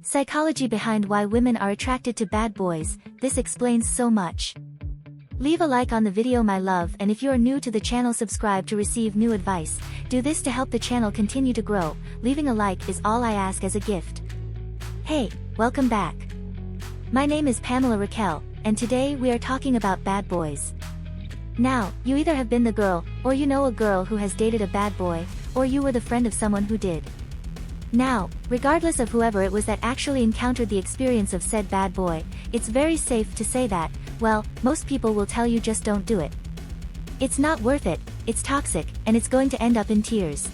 Psychology behind why women are attracted to bad boys, this explains so much. Leave a like on the video my love, and if you are new to the channel subscribe to receive new advice. Do this to help the channel continue to grow. Leaving a like is all I ask as a gift. Hey, welcome back. My name is Pamela Raquel, and today we are talking about bad boys. Now, you either have been the girl, or you know a girl who has dated a bad boy, or you were the friend of someone who did. Now, regardless of whoever it was that actually encountered the experience of said bad boy, it's very safe to say that, well, most people will tell you just don't do it. It's not worth it, it's toxic, and it's going to end up in tears.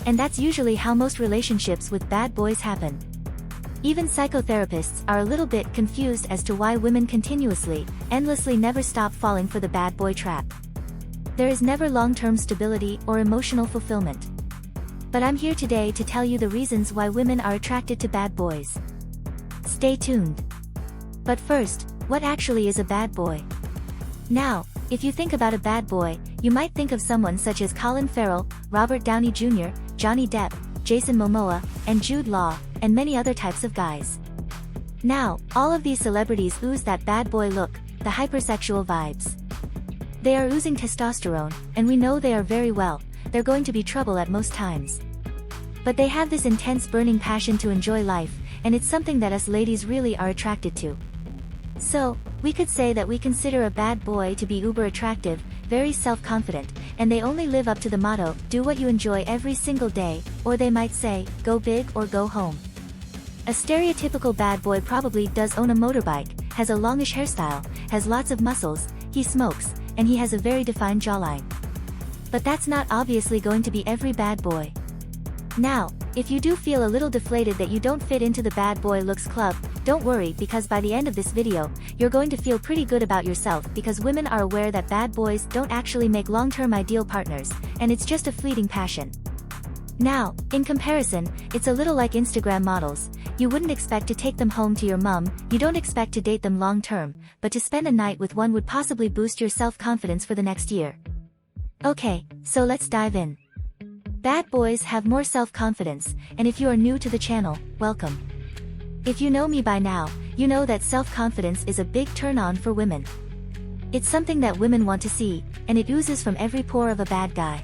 And that's usually how most relationships with bad boys happen. Even psychotherapists are a little bit confused as to why women continuously, endlessly never stop falling for the bad boy trap. There is never long-term stability or emotional fulfillment. But I'm here today to tell you the reasons why women are attracted to bad boys. Stay tuned. But first, what actually is a bad boy? Now, if you think about a bad boy, you might think of someone such as Colin Farrell, Robert Downey Jr., Johnny Depp, Jason Momoa, and Jude Law, and many other types of guys. Now, all of these celebrities ooze that bad boy look, the hypersexual vibes. They are oozing testosterone, and we know they are very well, they're going to be trouble at most times. But they have this intense burning passion to enjoy life, and it's something that us ladies really are attracted to. So, we could say that we consider a bad boy to be uber attractive, very self-confident, and they only live up to the motto, do what you enjoy every single day, or they might say, go big or go home. A stereotypical bad boy probably does own a motorbike, has a longish hairstyle, has lots of muscles, he smokes, and he has a very defined jawline. But that's not obviously going to be every bad boy. Now, if you do feel a little deflated that you don't fit into the bad boy looks club, don't worry, because by the end of this video, you're going to feel pretty good about yourself, because women are aware that bad boys don't actually make long-term ideal partners, and it's just a fleeting passion. Now, in comparison, it's a little like Instagram models. You wouldn't expect to take them home to your mum, you don't expect to date them long-term, but to spend a night with one would possibly boost your self-confidence for the next year. Okay, so let's dive in. Bad boys have more self-confidence, and if you are new to the channel, welcome. If you know me by now, you know that self-confidence is a big turn-on for women. It's something that women want to see, and it oozes from every pore of a bad guy.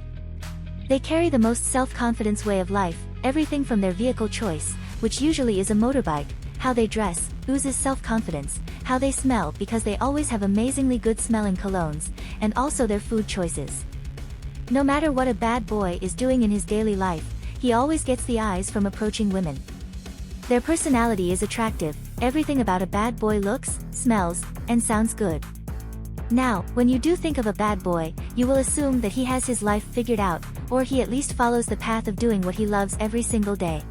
They carry the most self-confidence way of life, everything from their vehicle choice, which usually is a motorbike, how they dress, oozes self-confidence, how they smell because they always have amazingly good-smelling colognes, and also their food choices. No matter what a bad boy is doing in his daily life, he always gets the eyes from approaching women. Their personality is attractive, everything about a bad boy looks, smells, and sounds good. Now, when you do think of a bad boy, you will assume that he has his life figured out, or he at least follows the path of doing what he loves every single day.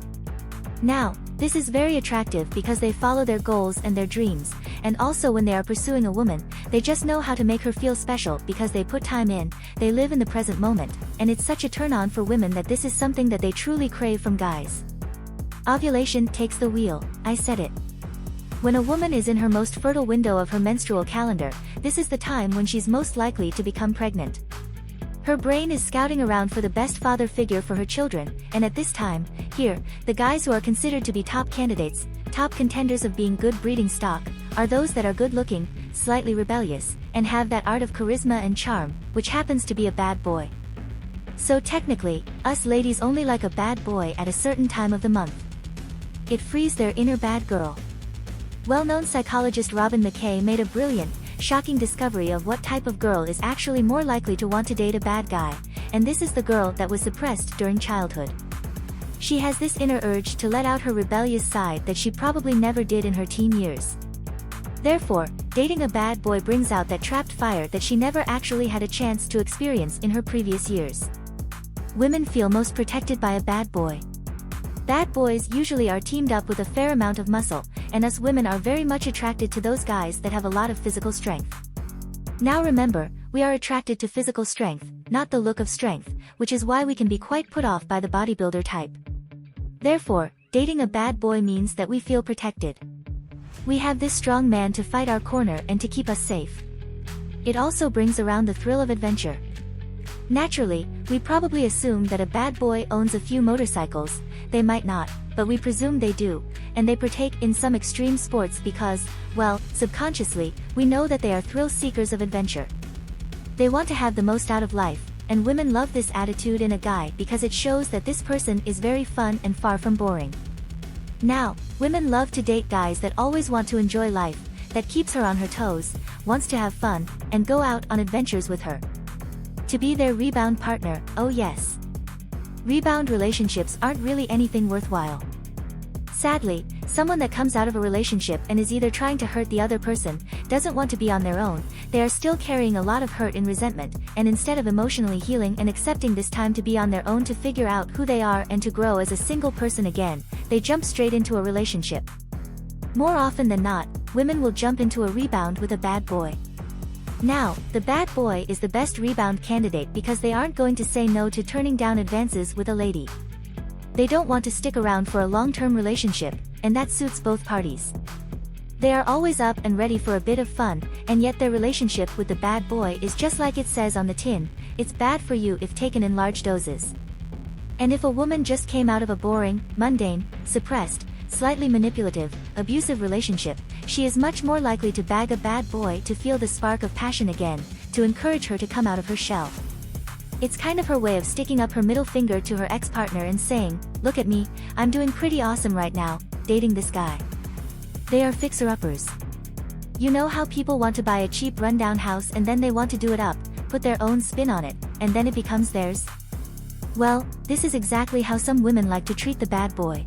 Now, this is very attractive because they follow their goals and their dreams, and also when they are pursuing a woman, they just know how to make her feel special because they put time in, they live in the present moment, and it's such a turn-on for women that this is something that they truly crave from guys. Ovulation takes the wheel, I said it. When a woman is in her most fertile window of her menstrual calendar, this is the time when she's most likely to become pregnant. Her brain is scouting around for the best father figure for her children, and at this time, here, the guys who are considered to be top candidates, top contenders of being good breeding stock, are those that are good-looking, slightly rebellious, and have that art of charisma and charm, which happens to be a bad boy. So technically, us ladies only like a bad boy at a certain time of the month. It frees their inner bad girl. Well-known psychologist Robin McKay made a brilliant, shocking discovery of what type of girl is actually more likely to want to date a bad guy, and this is the girl that was suppressed during childhood. She has this inner urge to let out her rebellious side that she probably never did in her teen years. Therefore, dating a bad boy brings out that trapped fire that she never actually had a chance to experience in her previous years. Women feel most protected by a bad boy. Bad boys usually are teamed up with a fair amount of muscle, and us women are very much attracted to those guys that have a lot of physical strength. Now remember, we are attracted to physical strength, not the look of strength, which is why we can be quite put off by the bodybuilder type. Therefore, dating a bad boy means that we feel protected. We have this strong man to fight our corner and to keep us safe. It also brings around the thrill of adventure. Naturally, we probably assume that a bad boy owns a few motorcycles. They might not, but we presume they do, and they partake in some extreme sports because, well, subconsciously, we know that they are thrill seekers of adventure. They want to have the most out of life, and women love this attitude in a guy because it shows that this person is very fun and far from boring. Now, women love to date guys that always want to enjoy life, that keeps her on her toes, wants to have fun, and go out on adventures with her. To be their rebound partner, oh yes. Rebound relationships aren't really anything worthwhile. Sadly, someone that comes out of a relationship and is either trying to hurt the other person, doesn't want to be on their own, they are still carrying a lot of hurt and resentment, and instead of emotionally healing and accepting this time to be on their own to figure out who they are and to grow as a single person again, they jump straight into a relationship. More often than not, women will jump into a rebound with a bad boy. Now, the bad boy is the best rebound candidate because they aren't going to say no to turning down advances with a lady. They don't want to stick around for a long-term relationship, and that suits both parties. They are always up and ready for a bit of fun, and yet their relationship with the bad boy is just like it says on the tin, it's bad for you if taken in large doses. And if a woman just came out of a boring, mundane, suppressed, slightly manipulative, abusive relationship, she is much more likely to bag a bad boy to feel the spark of passion again, to encourage her to come out of her shell. It's kind of her way of sticking up her middle finger to her ex-partner and saying, look at me, I'm doing pretty awesome right now, dating this guy. They are fixer-uppers. You know how people want to buy a cheap rundown house and then they want to do it up, put their own spin on it, and then it becomes theirs? Well, this is exactly how some women like to treat the bad boy.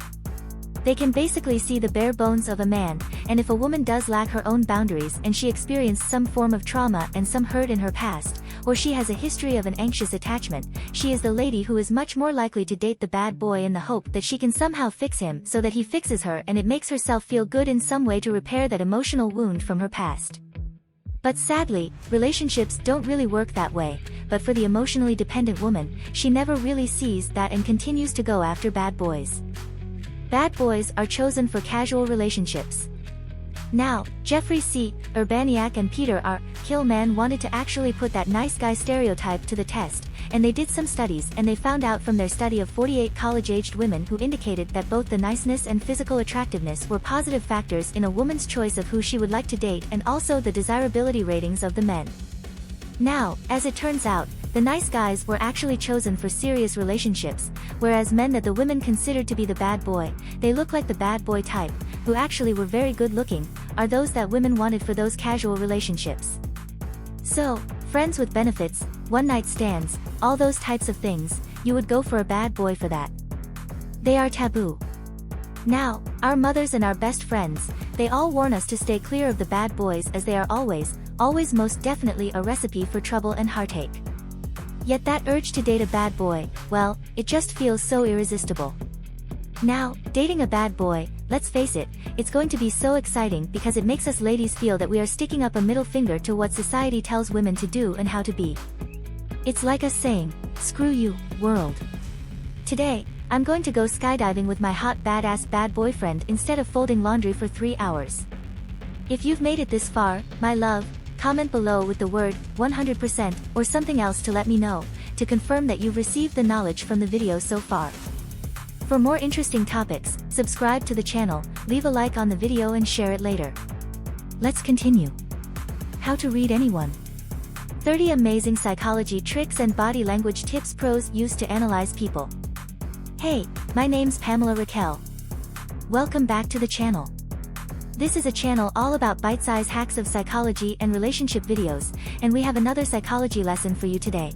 They can basically see the bare bones of a man, and if a woman does lack her own boundaries and she experienced some form of trauma and some hurt in her past, or she has a history of an anxious attachment, she is the lady who is much more likely to date the bad boy in the hope that she can somehow fix him so that he fixes her and it makes herself feel good in some way to repair that emotional wound from her past. But sadly, relationships don't really work that way, but for the emotionally dependent woman, she never really sees that and continues to go after bad boys. Bad boys are chosen for casual relationships. Now, Jeffrey C. Urbaniak and Peter R. Killman wanted to actually put that nice guy stereotype to the test, and they did some studies and they found out from their study of 48 college-aged women who indicated that both the niceness and physical attractiveness were positive factors in a woman's choice of who she would like to date and also the desirability ratings of the men. Now, as it turns out, the nice guys were actually chosen for serious relationships, whereas men that the women considered to be the bad boy, they look like the bad boy type, who actually were very good looking, are those that women wanted for those casual relationships. So, friends with benefits, one-night stands, all those types of things, you would go for a bad boy for that. They are taboo. Now, our mothers and our best friends, they all warn us to stay clear of the bad boys as they are always most definitely a recipe for trouble and heartache. Yet that urge to date a bad boy, well, it just feels so irresistible. Now, dating a bad boy, let's face it, it's going to be so exciting because it makes us ladies feel that we are sticking up a middle finger to what society tells women to do and how to be. It's like us saying, screw you, world. Today, I'm going to go skydiving with my hot badass bad boyfriend instead of folding laundry for 3 hours. If you've made it this far, my love, comment below with the word 100% or something else to let me know, to confirm that you've received the knowledge from the video so far. For more interesting topics, subscribe to the channel, leave a like on the video and share it later. Let's continue. How to read anyone. 30 amazing psychology tricks and body language tips pros use to analyze people. Hey, my name's Pamela Raquel. Welcome back to the channel. This is a channel all about bite-sized hacks of psychology and relationship videos, and we have another psychology lesson for you today.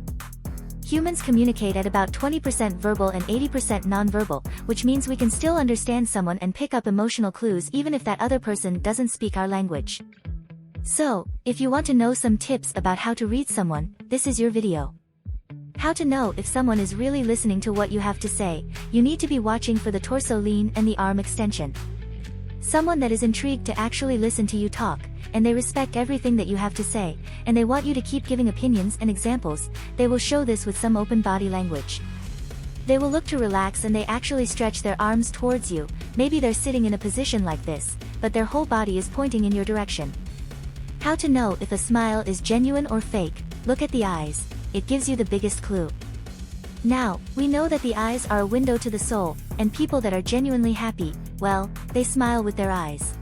Humans communicate at about 20% verbal and 80% nonverbal, which means we can still understand someone and pick up emotional clues even if that other person doesn't speak our language. So, if you want to know some tips about how to read someone, this is your video. How to know if someone is really listening to what you have to say, you need to be watching for the torso lean and the arm extension. Someone that is intrigued to actually listen to you talk, and they respect everything that you have to say, and they want you to keep giving opinions and examples, they will show this with some open body language. They will look to relax and they actually stretch their arms towards you, maybe they're sitting in a position like this, but their whole body is pointing in your direction. How to know if a smile is genuine or fake, look at the eyes, it gives you the biggest clue. Now, we know that the eyes are a window to the soul, and people that are genuinely happy, well, they smile with their eyes.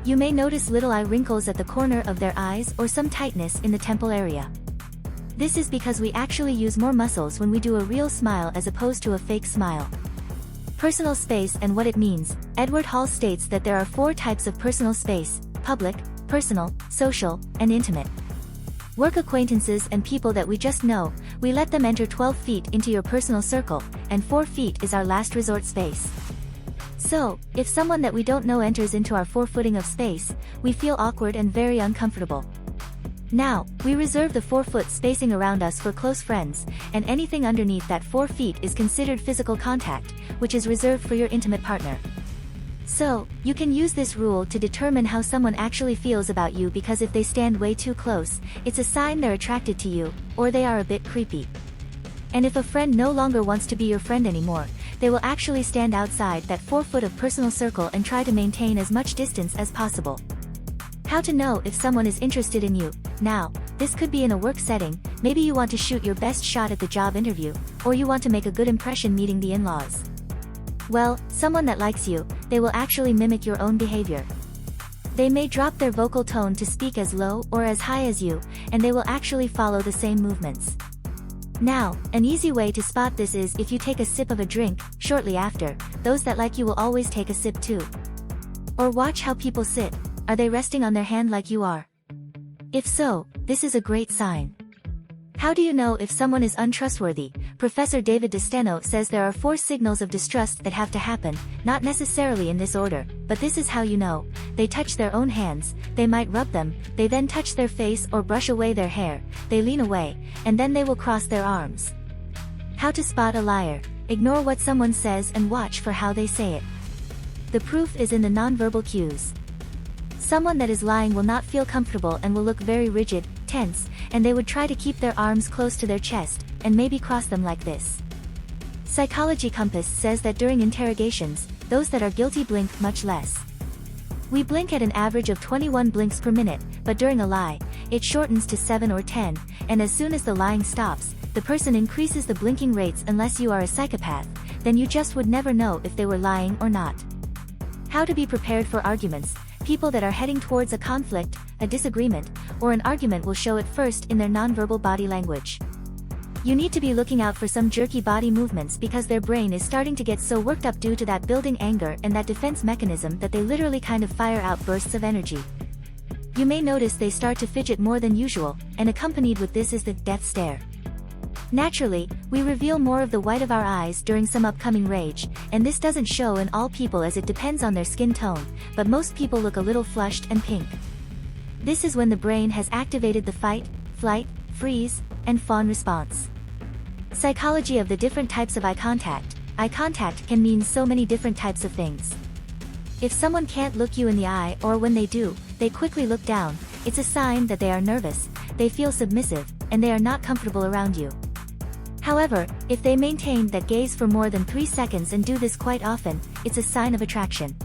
You may notice little eye wrinkles at the corner of their eyes or some tightness in the temple area. This is because we actually use more muscles when we do a real smile as opposed to a fake smile. Personal space and what it means. Edward Hall states that there are 4 types of personal space: public, personal, social, and intimate. Work acquaintances and people that we just know, we let them enter 12 feet into your personal circle, and 4 feet is our last resort space. So, if someone that we don't know enters into our 4-footing of space, we feel awkward and very uncomfortable. Now, we reserve the 4-foot spacing around us for close friends, and anything underneath that 4 feet is considered physical contact, which is reserved for your intimate partner. So, you can use this rule to determine how someone actually feels about you, because if they stand way too close, it's a sign they're attracted to you, or they are a bit creepy. And if a friend no longer wants to be your friend anymore, they will actually stand outside that 4 foot of personal circle and try to maintain as much distance as possible. How to know if someone is interested in you. Now, this could be in a work setting, maybe you want to shoot your best shot at the job interview, or you want to make a good impression meeting the in-laws. Well, someone that likes you, they will actually mimic your own behavior. They may drop their vocal tone to speak as low or as high as you, and they will actually follow the same movements. Now, an easy way to spot this is if you take a sip of a drink, shortly after, those that like you will always take a sip too. Or watch how people sit, are they resting on their hand like you are? If so, this is a great sign. How do you know if someone is untrustworthy? Professor David DeSteno says there are 4 signals of distrust that have to happen, not necessarily in this order, but this is how you know. They touch their own hands, they might rub them, they then touch their face or brush away their hair, they lean away, and then they will cross their arms. How to spot a liar. Ignore what someone says and watch for how they say it. The proof is in the nonverbal cues. Someone that is lying will not feel comfortable and will look very rigid, tense, and they would try to keep their arms close to their chest, and maybe cross them like this. Psychology Compass says that during interrogations, those that are guilty blink much less. We blink at an average of 21 blinks per minute, but during a lie, it shortens to 7 or 10, and as soon as the lying stops, the person increases the blinking rates. Unless you are a psychopath, then you just would never know if they were lying or not. How to be prepared for arguments. People that are heading towards a conflict, a disagreement, or an argument will show it first in their nonverbal body language. You need to be looking out for some jerky body movements because their brain is starting to get so worked up due to that building anger and that defense mechanism that they literally kind of fire out bursts of energy. You may notice they start to fidget more than usual, and accompanied with this is the death stare. Naturally, we reveal more of the white of our eyes during some upcoming rage, and this doesn't show in all people as it depends on their skin tone, but most people look a little flushed and pink. This is when the brain has activated the fight, flight, freeze, and fawn response. Psychology of the different types of eye contact. Eye contact can mean so many different types of things. If someone can't look you in the eye, or when they do, they quickly look down, it's a sign that they are nervous, they feel submissive, and they are not comfortable around you. However, if they maintain that gaze for more than 3 seconds and do this quite often, it's a sign of attraction.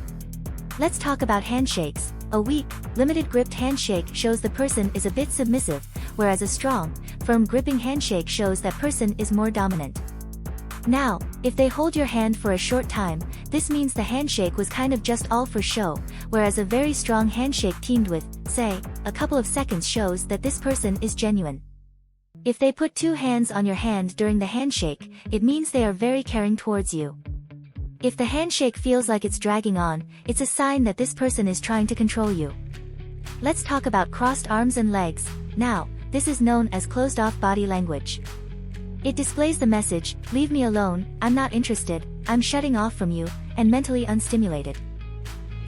Let's talk about handshakes. A weak, limited gripped handshake shows the person is a bit submissive, whereas a strong, firm gripping handshake shows that person is more dominant. Now, if they hold your hand for a short time, this means the handshake was kind of just all for show, whereas a very strong handshake teamed with, say, a couple of seconds shows that this person is genuine. If they put 2 hands on your hand during the handshake, it means they are very caring towards you. If the handshake feels like it's dragging on, it's a sign that this person is trying to control you. Let's talk about crossed arms and legs. Now, this is known as closed-off body language. It displays the message, leave me alone, I'm not interested, I'm shutting off from you, and mentally unstimulated.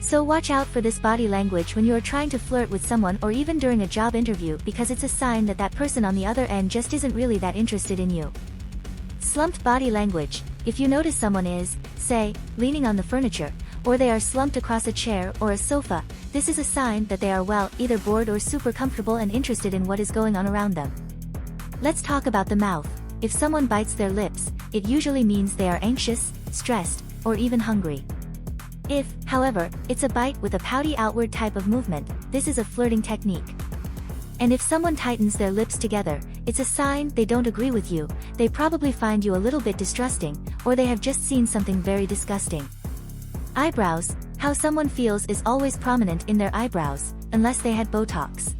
So watch out for this body language when you are trying to flirt with someone or even during a job interview, because it's a sign that that person on the other end just isn't really that interested in you. Slumped body language. If you notice someone is, say, leaning on the furniture, or they are slumped across a chair or a sofa, this is a sign that they are either bored or super comfortable and interested in what is going on around them. Let's talk about the mouth. If someone bites their lips, it usually means they are anxious, stressed, or even hungry. If, however, it's a bite with a pouty outward type of movement, this is a flirting technique. And if someone tightens their lips together, it's a sign they don't agree with you, they probably find you a little bit distrusting, or they have just seen something very disgusting. Eyebrows. How someone feels is always prominent in their eyebrows, unless they had Botox.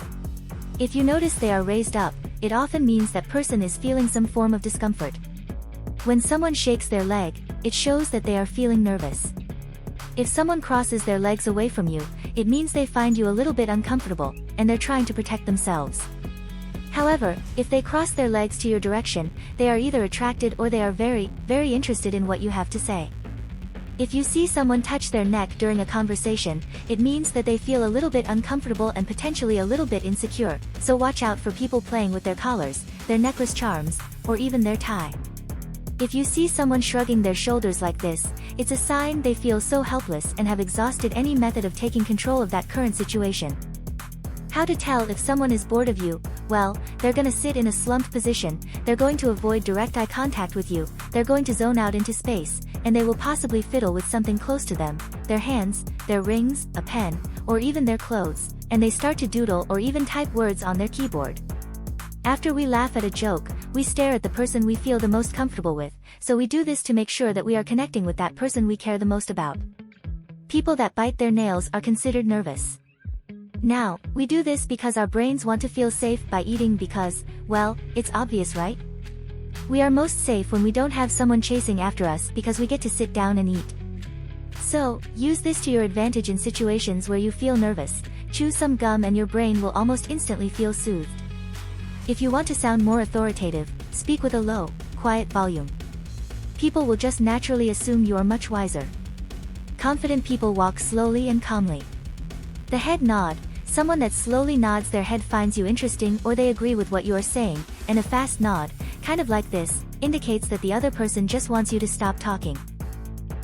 If you notice they are raised up, it often means that person is feeling some form of discomfort. When someone shakes their leg, it shows that they are feeling nervous. If someone crosses their legs away from you, it means they find you a little bit uncomfortable, and they're trying to protect themselves. However, if they cross their legs to your direction, they are either attracted or they are very, very interested in what you have to say. If you see someone touch their neck during a conversation, it means that they feel a little bit uncomfortable and potentially a little bit insecure, so watch out for people playing with their collars, their necklace charms, or even their tie. If you see someone shrugging their shoulders like this, it's a sign they feel so helpless and have exhausted any method of taking control of that current situation. How to tell if someone is bored of you? Well, they're gonna sit in a slumped position, they're going to avoid direct eye contact with you, they're going to zone out into space, and they will possibly fiddle with something close to them, their hands, their rings, a pen, or even their clothes, and they start to doodle or even type words on their keyboard. After we laugh at a joke, we stare at the person we feel the most comfortable with, so we do this to make sure that we are connecting with that person we care the most about. People that bite their nails are considered nervous. Now, we do this because our brains want to feel safe by eating because, well, it's obvious, right? We are most safe when we don't have someone chasing after us because we get to sit down and eat. So, use this to your advantage in situations where you feel nervous. Chew some gum and your brain will almost instantly feel soothed. If you want to sound more authoritative, speak with a low, quiet volume. People will just naturally assume you are much wiser. Confident people walk slowly and calmly. The head nod. Someone that slowly nods their head finds you interesting or they agree with what you are saying, and a fast nod, kind of like this, indicates that the other person just wants you to stop talking.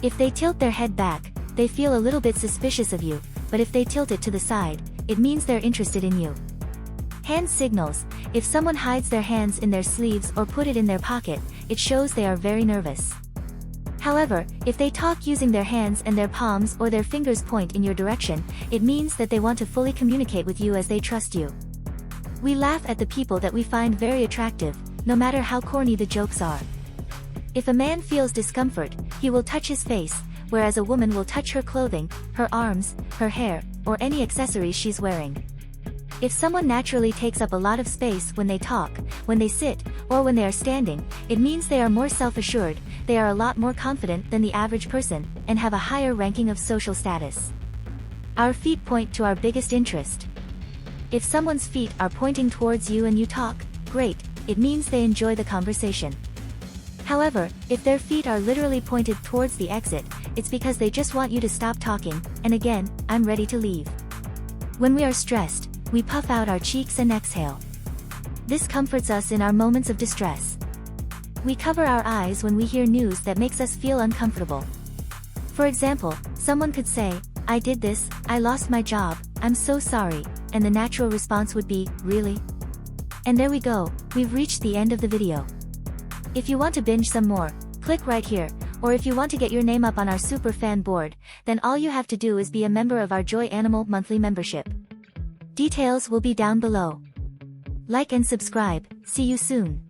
If they tilt their head back, they feel a little bit suspicious of you, but if they tilt it to the side, it means they're interested in you. Hand signals. If someone hides their hands in their sleeves or put it in their pocket, it shows they are very nervous. However, if they talk using their hands and their palms or their fingers point in your direction, it means that they want to fully communicate with you as they trust you. We laugh at the people that we find very attractive, no matter how corny the jokes are. If a man feels discomfort, he will touch his face, whereas a woman will touch her clothing, her arms, her hair, or any accessories she's wearing. If someone naturally takes up a lot of space when they talk, when they sit, or when they are standing, it means they are more self-assured, they are a lot more confident than the average person, and have a higher ranking of social status. Our feet point to our biggest interest. If someone's feet are pointing towards you and you talk, great, it means they enjoy the conversation. However, if their feet are literally pointed towards the exit, it's because they just want you to stop talking, and again, I'm ready to leave. When we are stressed, we puff out our cheeks and exhale. This comforts us in our moments of distress. We cover our eyes when we hear news that makes us feel uncomfortable. For example, someone could say, "I did this, I lost my job, I'm so sorry," and the natural response would be, "Really?" And there we go, we've reached the end of the video. If you want to binge some more, click right here, or if you want to get your name up on our super fan board, then all you have to do is be a member of our Joy Animal monthly membership. Details will be down below. Like and subscribe, see you soon.